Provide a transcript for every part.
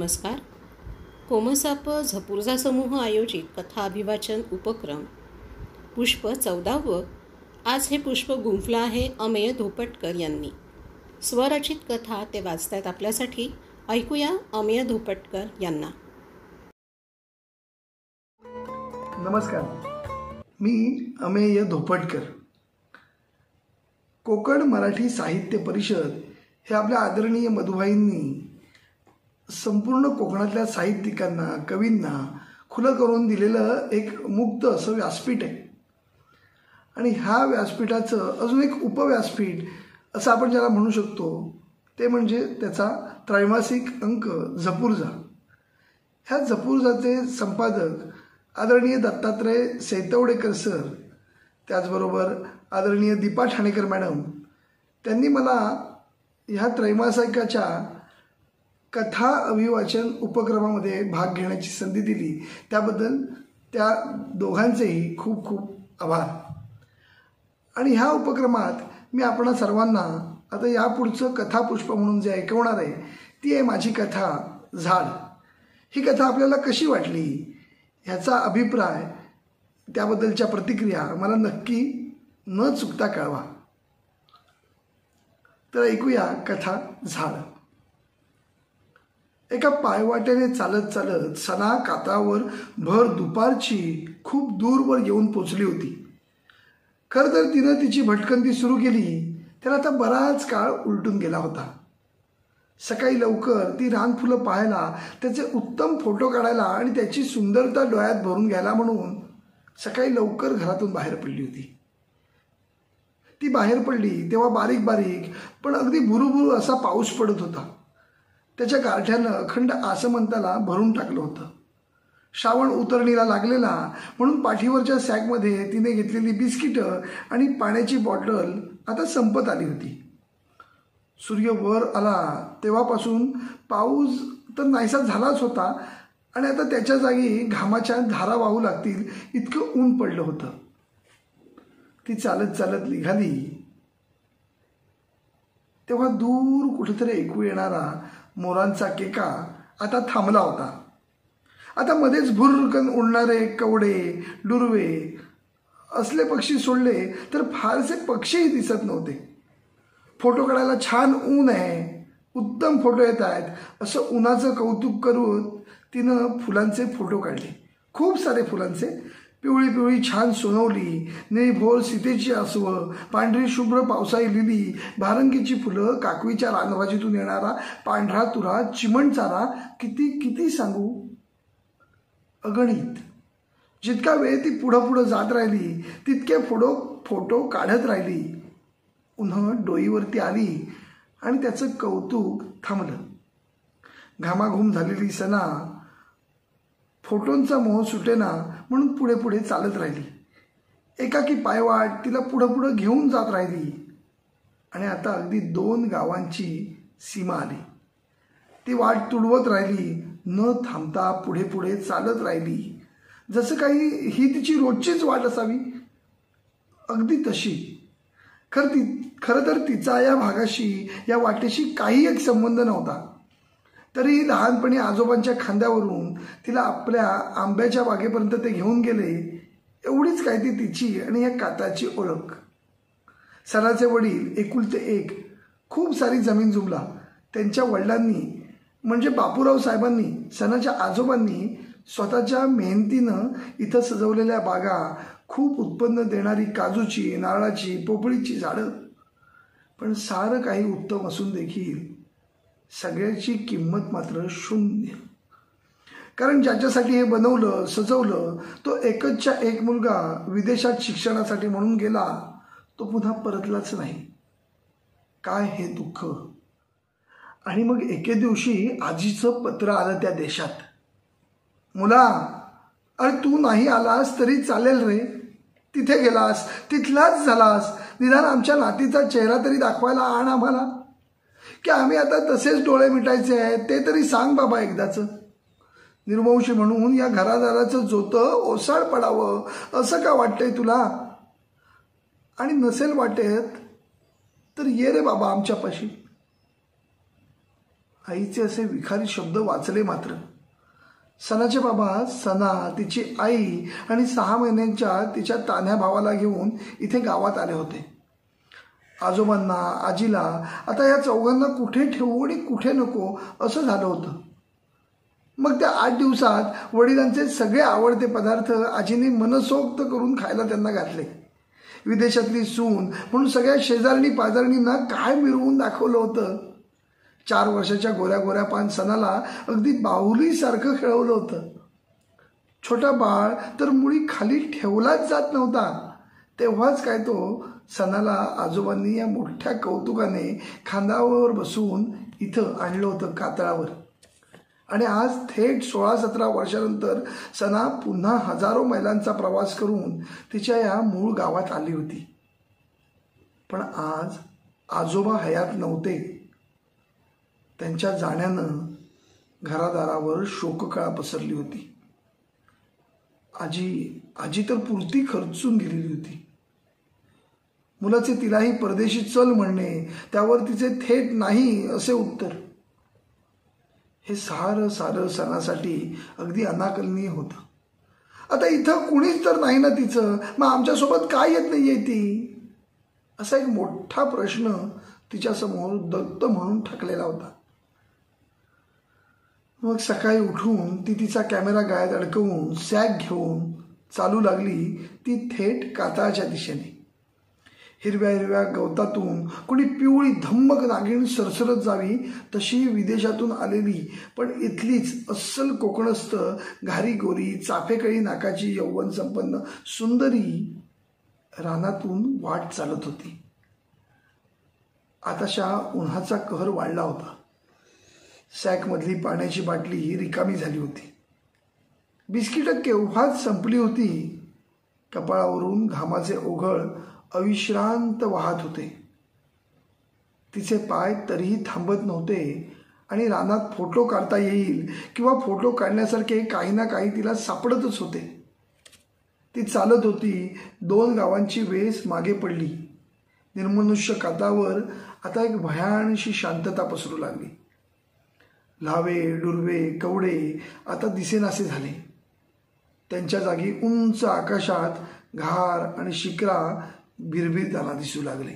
नमस्कार. कोमसाप झपुर्झा समूह आयोजित कथा अभिवाचन उपक्रम पुष्प 14. आज हे पुष्प गुंफलं आहे अमेय धोपटकर यांनी. स्वरचित कथा ते वाचतायत आपल्यासाठी. ऐकूया अमेय धोपटकर यांना. नमस्कार, मी अमेय धोपटकर. कोकण मराठी साहित्य परिषद हे आपल्या आदरणीय मधुभाईंनी संपूर्ण कोकणातल्या साहित्यिकांना, कवींना खुलं करून दिलेलं एक मुक्त असं व्यासपीठ आहे. आणि ह्या व्यासपीठाचं अजून एक उपव्यासपीठ असं आपण ज्याला म्हणू शकतो ते म्हणजे त्याचा त्रैमासिक अंक झपुर्झा. ह्या झपुर्झाचे संपादक आदरणीय दत्तात्रय सैतवडेकर सर, त्याचबरोबर आदरणीय दीपा ठाणेकर मॅडम, त्यांनी मला ह्या त्रैमासिकाच्या कथा अभिवाचन उपक्रमामध्ये भाग घेण्याची संधी दिली. त्याबद्दल त्या दोघांचेही खूप खूप आभार. आणि ह्या उपक्रमात मी आपणा सर्वांना आता यापुढचं कथापुष्प म्हणून जे ऐकवणार आहे ती आहे माझी कथा झाड. ही कथा आपल्याला कशी वाटली, ह्याचा अभिप्राय, त्याबद्दलच्या प्रतिक्रिया मला नक्की न चुकता कळवा. तर ऐकूया कथा झाड. एका पायवाटेने चालत चालत सना कातळावर भर दुपारची खूप दूरवर येऊन पोचली होती. खरं तर तिनं तिची भटकंती सुरू केली तर आता बराच काळ उलटून गेला होता. सकाळी लवकर ती रानफुलं पाहायला, त्याचे उत्तम फोटो काढायला आणि त्याची सुंदरता डोळ्यात भरून घ्यायला म्हणून सकाळी लवकर घरातून बाहेर पडली होती. ती बाहेर पडली तेव्हा बारीक बारीक पण अगदी भुरुभुरू असा पाऊस पडत होता. त्याच्या गारठ्यानं अखंड आसमंताला भरून टाकलं होतं. श्रावण उतरणीला लागलेला म्हणून पाठीवरच्या सॅकमध्ये तिने घेतलेली बिस्किटं आणि पाण्याची बॉटल आता संपत आली होती. सूर्य वर आला तेव्हापासून पाऊस तर नाहीसा झालाच होता आणि आता त्याच्या जागी घामाच्या धारा वाहू लागतील इतकं ऊन पडलं होतं. ती चालत चालत निघाली तेव्हा दूर कुठेतरी ऐकू येणारा मोरांचा केका आता थांबला होता. आता मध्येच भुरकन उडणारे कवडे, डुरवे असले पक्षी सोडले तर फारसे पक्षीही दिसत नव्हते. फोटो काढायला छान ऊन आहे, उत्तम फोटो येत आहेत असं उन्हाचं कौतुक करून तिनं फुलांचे फोटो काढले. खूप सारे फुलांचे. पिवळी पिवळी छान सोनवली, निळीभोर सीतेची आसवं, पांढरी शुभ्र पावसाळी लिली, भारंगीची फुलं, काकवीच्या रानभाजीतून येणारा पांढरा तुरा, चिमणचारा, किती किती सांगू, अगणित. जितका वेळ ती पुढं पुढं जात राहिली तितके फोटो काढत राहिली. उन्हं डोईवरती आली आणि त्याचं कौतुक थांबलं. घामाघूम झालेली सना फोटोंचा मोह सुटेना म्हणून पुढे पुढे चालत राहिली. एकाकी पायवाट तिला पुढं पुढं घेऊन जात राहिली आणि आता अगदी 2 गावांची सीमा आली. ती वाट तुडवत राहिली, न थांबता पुढे पुढे चालत राहिली, जसं काही ही तिची रोजचीच वाट असावी, अगदी तशी. खरं तर तिचा या भागाशी, या वाटेशी काही एक संबंध नव्हता. तरी लहानपणी आजोबांच्या खांद्यावरून तिला आपल्या आंब्याच्या बागेपर्यंत ते घेऊन गेले, एवढीच काय ती तिची आणि या काताची ओळख. सणाचे वडील एकुलते एक, खूप सारी जमीन जुमला. त्यांच्या वडिलांनी म्हणजे बापूराव साहेबांनी, सणाच्या आजोबांनी स्वतःच्या मेहनतीनं इथं सजवलेल्या बागा, खूप उत्पन्न देणारी काजूची, नारळाची, पोपळीची झाडं. पण सारं काही उत्तम असून देखील सगळ्याची किंमत मात्र शून्य. कारण ज्याच्यासाठी हे बनवलं, सजवलं, तो एकच्या एक मुलगा विदेशात शिक्षणासाठी म्हणून गेला, तो पुन्हा परतलाच नाही. काय हे दुःख. आणि मग एके दिवशी आजीचं पत्र आलं त्या देशात. मुला, अरे तू नाही आलास तरी चालेल रे. तिथे गेलास, तिथलाच झालास, निदान आमच्या नातीचा चेहरा तरी दाखवायला आण आम्हाला. की आम्ही आता तसेच डोळे मिटायचे आहेत ते तरी सांग बाबा एकदाचं. निर्वंशी म्हणून या घरादाराचं जोतं ओसाड पडावं असं का वाटतंय तुला? आणि नसेल वाटत तर ये रे बाबा आमच्यापाशी. आईचे असे विखारी शब्द वाचले मात्र. सनाचे बाबा, सना, तिची आई आणि 6 महिन्यांच्या तिच्या तान्ह्या भावाला घेऊन इथे गावात आले होते. आजोबांना, आजीला आता या चौघांना कुठे ठेवू आणि कुठे नको असं झालं होतं. मग त्या 8 दिवसात वडिलांचे सगळे आवडते पदार्थ आजीने मनसोक्त करून खायला त्यांना घातले. विदेशातली सून म्हणून सगळ्या शेजारणी पाजारणींना काय मिरवून दाखवलं होतं. 4 वर्षाच्या गोऱ्या गोऱ्या पान सणाला अगदी बाहुलीसारखं खेळवलं होतं. छोटा बाळ तर मुळी खाली ठेवलाच जात नव्हता. तेव्हाच काय तो सणाला आजोबांनी या मोठ्या कौतुकाने खांद्यावर बसवून इथं आणलं होतं कातळावर. आणि आज थेट 16-17 वर्षानंतर सना पुन्हा हजारो मैलांचा प्रवास करून तिच्या या मूळ गावात आली होती. पण आज आजोबा हयात नव्हते. त्यांच्या जाण्यानं घरादारावर शोककळा पसरली होती. आजी तर पुरती खर्चून गेलेली होती. मुलाचे तिलाही परदेशी चल म्हणणे, त्यावर तिचे थेट नाही असे उत्तर, हे सारं सणासाठी अगदी अनाकलनीय होतं. आता इथं कुणीच तर नाही ना तिचं, मग आमच्यासोबत काय येत नाहीये ती, असा एक मोठा प्रश्न तिच्यासमोर दत्त म्हणून ठाकलेला होता. मग सकाळी उठून ती तिचा कॅमेरा गायत अडकवून सॅक घेऊन चालू लागली ती थेट कातळाच्या दिशेने. हिरव्या हिरव्या गवतातून कुणी पिवळी धम्मक नागिण सरसरत जावी तशी विदेशातून आलेली पण इथलीच अस्सल कोकणस्थ घारी गोरी चाफेकळी नाकाची यौवन संपन्न सुंदरी रानातून वाट चालत होती. आताशा उन्हाचा कहर वाढला होता. सॅकमधली पाण्याची बाटली ही रिकामी झाली होती. बिस्किटं केव्हाच संपली होती. कपाळावरून घामाचे ओघळ अविश्रांत वाहत होते. तिचे पाय तरीही थांबत नव्हते आणि रानात फोटो काढता येईल किंवा फोटो काढण्यासारखे काही ना काही तिला सापडतच होते. ती चालत होती. 2 गावांची वेस मागे पडली. निर्मनुष्य कातावर आता एक भयानशी शांतता पसरू लागली. लावे, डुरवे, कवडे आता दिसेनासे झाले. त्यांच्या जागी उंच आकाशात घार आणि शिकरा भिरभिरताना दिसू लागले.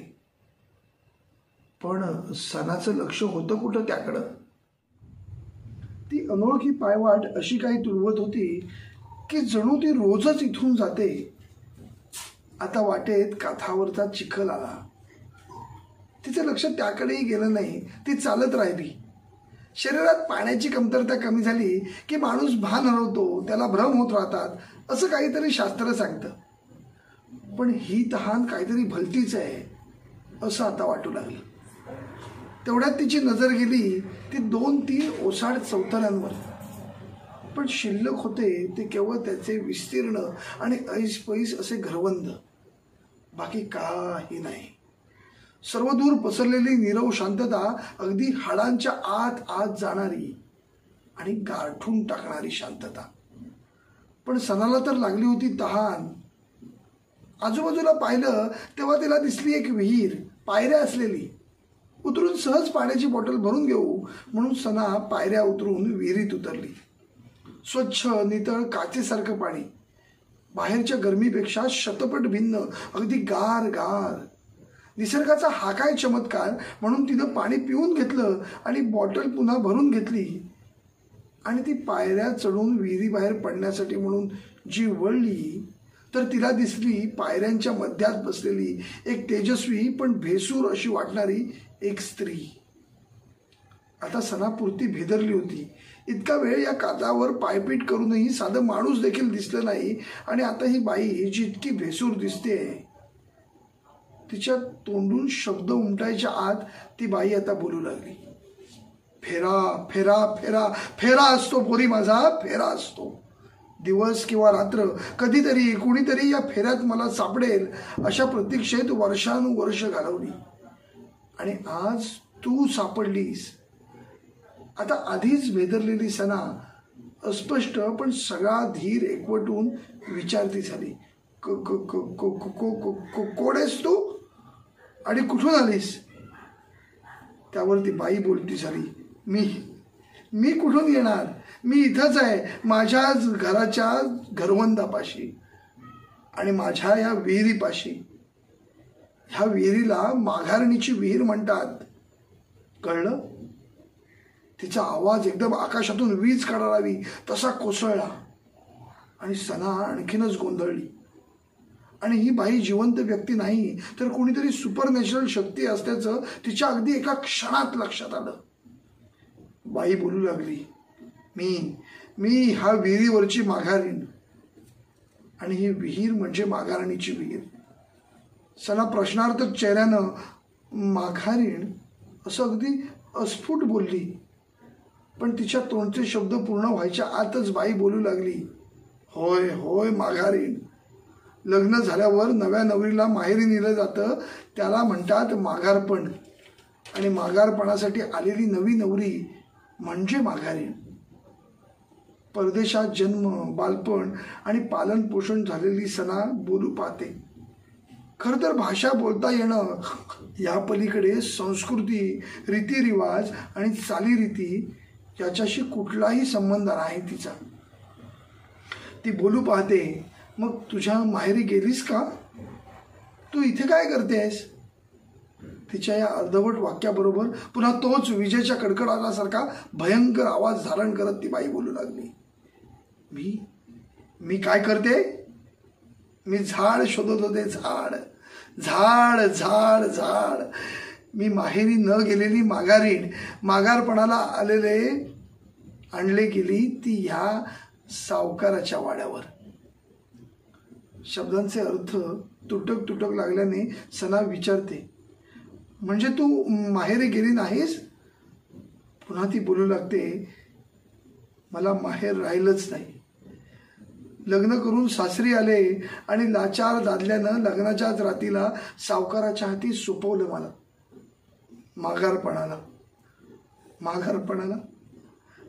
पण सणाचं लक्ष होतं कुठं त्याकडं. ती अनोळखी पायवाट अशी काही तुळवत होती की जणू ती रोजच इथून जाते. आता वाटेत काठावरचा चिखल आला. तिचं लक्ष त्याकडेही गेलं नाही. ती चालत राहिली. शरीरात पाण्याची कमतरता कमी झाली की माणूस भान हरवतो, त्याला भ्रम होत राहतात असं काहीतरी शास्त्र सांगतं. पण ही तहान काहीतरी भलतीच आहे असं आता वाटू लागलं. तेवढ्यात तिची नजर गेली ती 2-3 ओसाड चौथऱ्यांवर. पण शिल्लक होते ते केवळ त्याचे विस्तीर्ण आणि ऐसपैस असे घरवंद, बाकी काही नाही. सर्वदूर पसरलेली नीरव शांतता, अगदी हाडांच्या आत जाणारी आणि गारठून टाकणारी शांतता. पण सणाला तर लागली होती तहान. आजूबाजूला पाहिलं तेव्हा तिला दिसली एक विहीर, पायऱ्या असलेली. उतरून सहज पाण्याची बॉटल भरून घेऊ म्हणून सणा पायऱ्या उतरून विहिरीत उतरली. स्वच्छ नितळ काचेसारखं पाणी, बाहेरच्या गरमीपेक्षा शतपट भिन्न, अगदी गार गार. निसर्गाचा हा काय चमत्कार म्हणून तिनं पाणी पिऊन घेतलं आणि बॉटल पुन्हा भरून घेतली. आणि ती पायऱ्या चढून विहिरीबाहेर पडण्यासाठी म्हणून जी वळली तर तिला दिसली पायऱ्यांच्या मध्यात बसलेली एक तेजस्वी पण भेसूर अशी वाटणारी एक स्त्री. आता सणापुरती भेदरली होती. इतका वेळ या कातावर पायपीट करूनही साधं माणूस देखील दिसलं नाही. आणि आता ही बाई जी इतकी भेसूर दिसते, तिच्या तोंडून शब्द उमटायच्या आत ती बाई आता बोलू लागली. फेरा फेरा फेरा फेरा असतो पोरी माझा, फेरा असतो. दिवस किंवा रात्र कधीतरी कुणीतरी या फेऱ्यात मला सापडेल अशा प्रतीक्षेत वर्षानुवर्ष घालवली. आणि आज तू सापडलीस. आता आधीच भेदरलेली सणा अस्पष्ट पण सगळा धीर एकवटून विचारती झाली. कोण आहेस तू आणि कुठून आलीस? त्यावर ती बाई बोलती झाली. मी मी कुठून येणार? मी इथंच आहे, माझ्याच घराच्या घरवंदापाशी आणि माझ्या या विहिरीपाशी. ह्या विहिरीला माघारणीची विहीर म्हणतात, कळलं? तिचा आवाज एकदम आकाशातून वीज काढावी तसा कोसळला आणि सना आणखीनच गोंधळली. आणि ही बाई जिवंत व्यक्ती नाही तर कोणीतरी सुपरनॅचरल शक्ती असल्याचं तिच्या अगदी एका क्षणात लक्षात आलं. बाई बोलू लागली, मी ह्या विहिरीवरची माघारीण. आणि ही विहीर म्हणजे माघारणीची विहीर. सना प्रश्नार्थक चेहऱ्यानं माघारीण असं अगदी अस्फुट बोलली. पण तिच्या तोंडचे शब्द पूर्ण व्हायच्या आतच बाई बोलू लागली, होय होय माघारीण. लग्न झाल्यावर नव्या नवरीला माहेरी नेलं जातं, त्याला म्हणतात माघारपण. आणि माघारपणासाठी आलेली नवी नवरी म्हणजे माघारीण. परदेशात जन्म, बालपण आणि पालन पोषण झालेली सना बोलू पाहते. खरं तर भाषा बोलता येणं या पलीकडे संस्कृती, रीतिरिवाज आणि चालीरीती याच्याशी कुठलाही संबंध नाही तिचा. ती बोलू पाहते, मग तुझ्या माहेरी गेलीस का? तू इथे काय करतेस? तिच्या या अर्धवट वाक्याबरोबर पुन्हा तोच विजेच्या कडकडाटासारखा भयंकर आवाज धारण करत ती बाई बोलू लागली, मी काय करते? मी झाड शोधत होते, झाड झाड झाड झाड. मी माहेरी न गेलेली माघारीण, माघारपणाला आणले गेली ती ह्या सावकाराच्या वाड्यावर. शब्दांचे अर्थ तुटक तुटक लागल्याने सना विचारते, म्हणजे तू माहेरी गेली नाहीस? पुन्हा ती बोलू लागते, मला माहेर राहिलंच नाही. लग्न करून सासरी आले आणि लाचार दादल्यानं लग्नाच्याच रात्रीला सावकाराच्या हाती सोपवलं मला.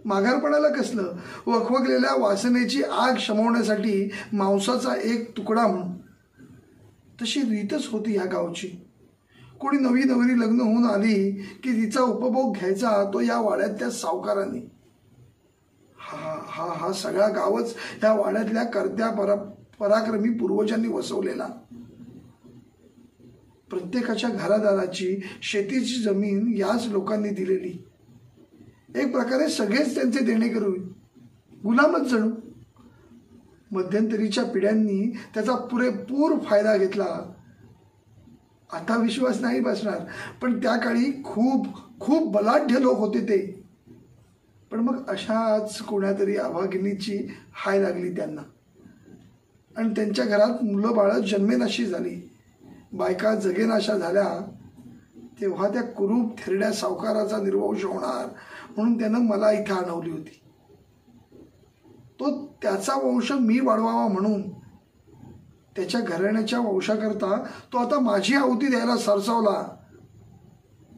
माघारपणाला कसलं? वखवकलेल्या वासनेची आग शमवण्यासाठी मांसाचा एक तुकडा म्हणून. तशी रीतच होती ह्या गावची. कोणी नवी नवरी लग्न होऊन आली की तिचा उपभोग घ्यायचा तो या वाड्यातल्या सावकारांनी. हा सगळा गावच ह्या वाड्यातल्या कर्त्या पराक्रमी पूर्वजांनी वसवलेला. प्रत्येकाच्या घरादाराची शेतीची जमीन याच लोकांनी दिलेली. एक प्रकारे सगळेच त्यांचे देणेकरू, गुलामच जणू. मध्यंतरीच्या पिढ्यांनी त्याचा पुरेपूर फायदा घेतला. आता विश्वास नाही बसणार, पण त्या काळी खूप खूप बलाढ्य लोक होते ते. पण मग अशाच कोणातरी अभागिनीची हाय लागली त्यांना आणि त्यांच्या घरात मुलं बाळं जन्मेनाशी झाली, बायका जगेनाशा झाल्या. तेव्हा त्या कुरूप थेरड्या सावकाराचा निर्वंश होणार म्हणून त्यानं मला इथं आणवली होती. तो त्याचा वंश मी वाढवावा म्हणून त्याच्या घराण्याच्या वंशाकरता तो आता माझी आहुती द्यायला सरसावला.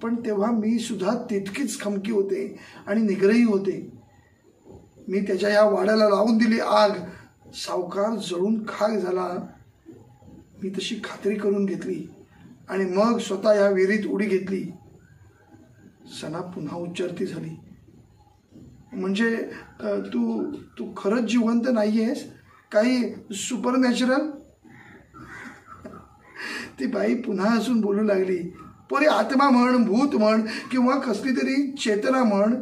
पण तेव्हा मी सुद्धा तितकीच खमकी होते आणि निग्रही होते. मी त्याच्या या वाड्याला लावून दिली आग. सावकार जळून खाक झाला. मी तशी खात्री करून घेतली आणि मग स्वतः या विहिरीत उडी घेतली. सना पुन्हा उच्चारती झाली, म्हणजे तू खरंच जिवंत नाहीयेस? काही सुपरनॅचरल? ती बाई पुन्हा हसून बोलू लागली, पोरी आत्मा म्हण, भूत म्हण किंवा कसली तरी चेतना म्हण,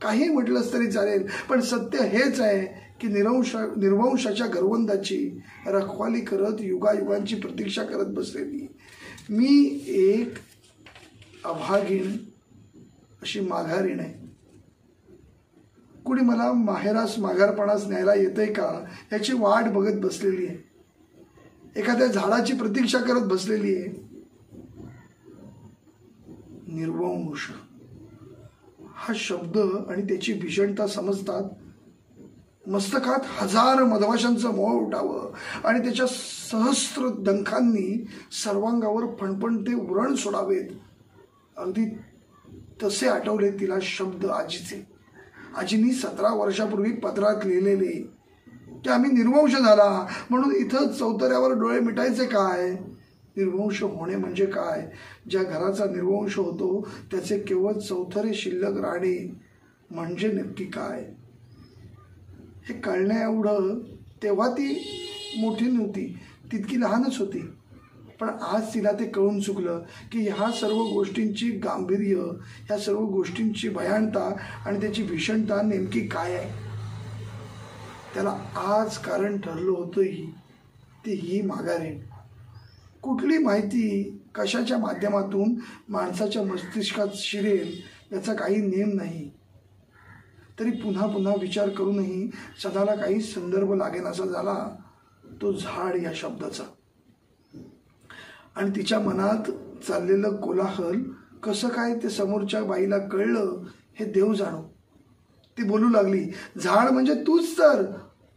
काही म्हटलंच तरी चालेल. पण सत्य हेच आहे की निर्वंशाच्या घरवंदाची रखवाली करत युगायुगांची प्रतीक्षा करत बसलेली मी एक अभागीण अशी माघारीण आहे. कुणी मला माहेरास माघारपणास न्यायला येतंय का याची वाट बघत बसलेली आहे. एखाद्या झाडाची प्रतीक्षा करत बसलेली आहे. निर्वंश हा शब्द आणि त्याची भीषणता समजतात मस्तकात हजार मधमाशांचं मोळ उठावं आणि त्याच्या सहस्त्र डंखांनी सर्वांगावर फणफणते उरण सोडावेत. अगदी तसे आठवले तिला शब्द आजीचे. आजीनी 17 वर्षापूर्वी पत्रात लिहिलेले की आम्ही निर्वंश झाला म्हणून इथं चौतऱ्यावर डोळे मिटायचे काय? निर्वंश होणे म्हणजे काय? ज्या घराचा निर्वंश होतो त्याचे केवळ चौथरे शिल्लक राहणे म्हणजे नक्की काय हे कळण्या एवढं तेव्हा ती मोठी नव्हती, तितकी लहानच होती. पण आज तिला ते कळून चुकलं की ह्या सर्व गोष्टींची गांभीर्य, ह्या सर्व गोष्टींची भयानता आणि त्याची भीषणता नेमकी काय आहे. त्याला आज कारण ठरलं होतं ही माघारे. कुठली माहिती कशाच्या माध्यमातून माणसाच्या मस्तिष्कात शिरेल याचा काही नेम नाही. तरी पुन्हा पुन्हा विचार करूनही सदाला काही संदर्भ लागेनासा झाला तो झाड या शब्दाचा. आणि तिच्या मनात चाललेलं कोलाहल कसं काय ते समोरच्या बाईला कळलं हे देव जाणो. ती बोलू लागली, झाड म्हणजे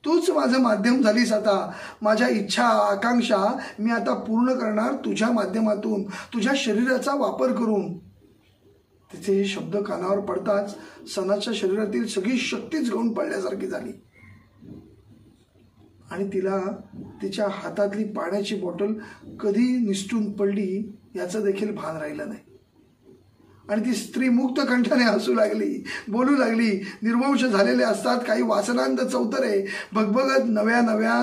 तूच माझं माध्यम झालीस. आता माझ्या इच्छा आकांक्षा मी आता पूर्ण करणार तुझ्या माध्यमातून, तुझ्या शरीराचा वापर करून. तिचे हे शब्द कानावर पडताच सणाच्या शरीरातील सगळी शक्तीच गळून पडल्यासारखी झाली आणि तिला तिच्या हातातली पाण्याची बॉटल कधी निसटून पडली याचं देखील भान राहिलं नाही. आणि ती स्त्री मुक्त कंठाने हसू लागली, बोलू लागली, निर्वंश झालेले असतात काही वासनांत चौतरे, भगभगत नव्या नव्या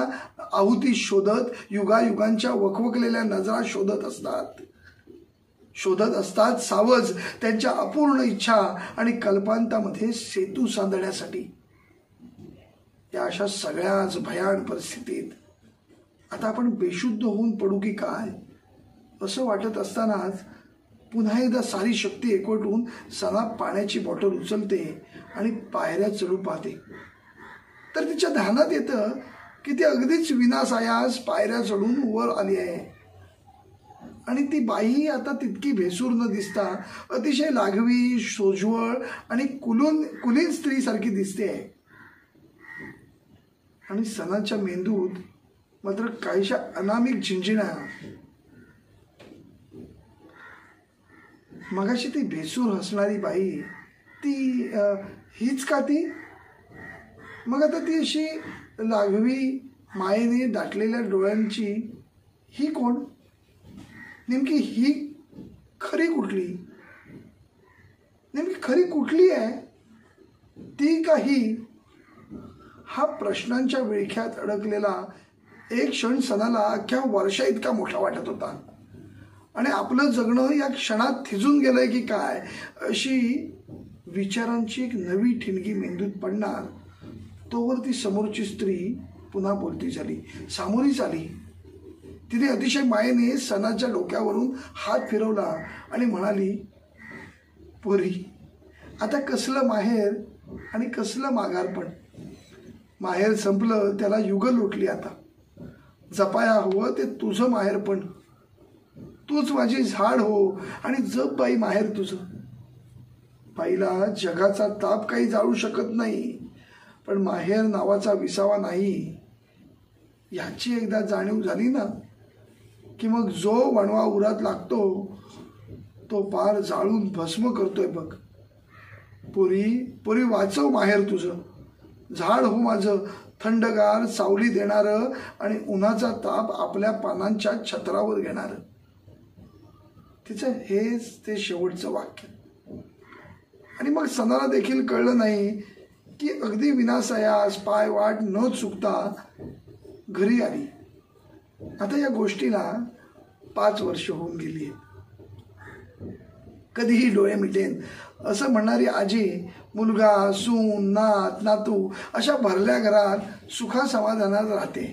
आहुती शोधत, युगायुगांच्या वखवकलेल्या नजरा शोधत असतात सावज त्यांच्या अपूर्ण इच्छा आणि कल्पांतामध्ये सेतू सांधण्यासाठी. या अशा सगळ्याच भयान परिस्थितीत आता आपण बेशुद्ध होऊन पडू की काय असं वाटत असतानाच पुन्हा एकदा सारी शक्ती एकवटून सना पाण्याची बॉटल उचलते आणि पायऱ्या चढू पाहते. तर तिच्या ध्यानात येतं की ती अगदीच विनासायास पायऱ्या चढून वर आली आहे. आणि ती बाई आता तितकी भेसूर न दिसता अतिशय लाघवी, सोज्वळ आणि कुलीन स्त्रीसारखी दिसते आहे. आणि सणाच्या मेंदूत मात्र काहीशा अनामिक झिंझिण्या. मगाशी ती भेसूर हसणारी बाई हीच का ती? मग आता ती अशी लाघवी मायेने दाटलेल्या डोळ्यांची ही कोण? नेमकी ही खरी कुठली आहे? ती का ही? हा प्रश्नांच्या विळख्यात अडकलेला एक क्षण सणाला अख्ख्या वर्षा इतका मोठा वाटत होता. आणि आपलं जगणं या क्षणात थिजून गेलंय की काय अशी विचारांची एक नवी ठिणगी मेंदूत पडणार तोवर ती समोरची स्त्री पुन्हा बोलती झाली, सामोरीच आली. तिने अतिशय मायेने सणाच्या डोक्यावरून हात फिरवला आणि म्हणाली, पोरी, आता कसलं माहेर आणि कसलं माघारपण. माहेर संपलं, त्याला युगल लोटली. आता जपाया हवं ते तुझं माहेरपण. तूच माझी झाड हो आणि जप बाई माहेर तुझं. बाईला जगाचा ताप काही जाळू शकत नाही, पण माहेर नावाचा विसावा नाही याची एकदा जाणीव झाली ना की मग जो वणवा उरात लागतो तो पार जाळून भस्म करतोय बघ. पोरी वाचव माहेर तुझं. झाड हो माझं, थंडगार सावली देणारं आणि उन्हाचा ताप आपल्या पानांच्या छत्रावर घेणारं. तिचं हेच ते शेवटचं वाक्य. आणि मग सणाला देखील कळलं नाही की अगदी विनासायास पाय वाट न चुकता घरी आली. आता या गोष्टीला 5 वर्ष होऊन गेली आहेत. कधीही डोळे मिटेन असं म्हणणारी आजी मुलगा, सून, नात, नातू अशा भरल्या घरात सुखासमाधानात राहते.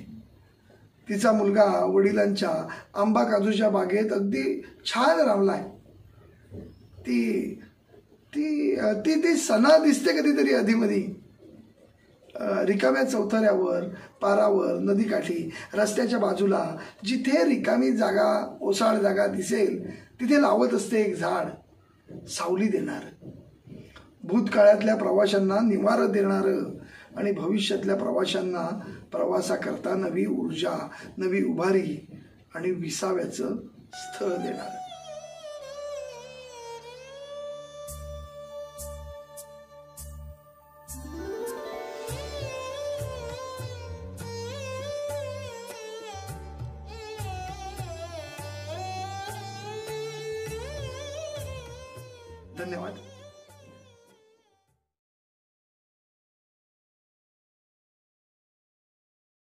तिचा मुलगा वडिलांच्या आंबा काजूच्या बागेत अगदी छान रमलाय. ती ती ती ती सणा दिसते कधीतरी अधीमधी रिकाम्या चौथऱ्यावर, पारावर, नदीकाठी, रस्त्याच्या बाजूला जिथे रिकामी जागा, ओसाड जागा दिसेल तिथे लावत असते एक झाड, सावली देणार, भूतकाळातल्या प्रवाशांना निवारा देणारं आणि भविष्यातल्या प्रवाशांना प्रवासाकरता नवी ऊर्जा, नवी उभारी आणि विसाव्याचं स्थळ देणार. धन्यवाद.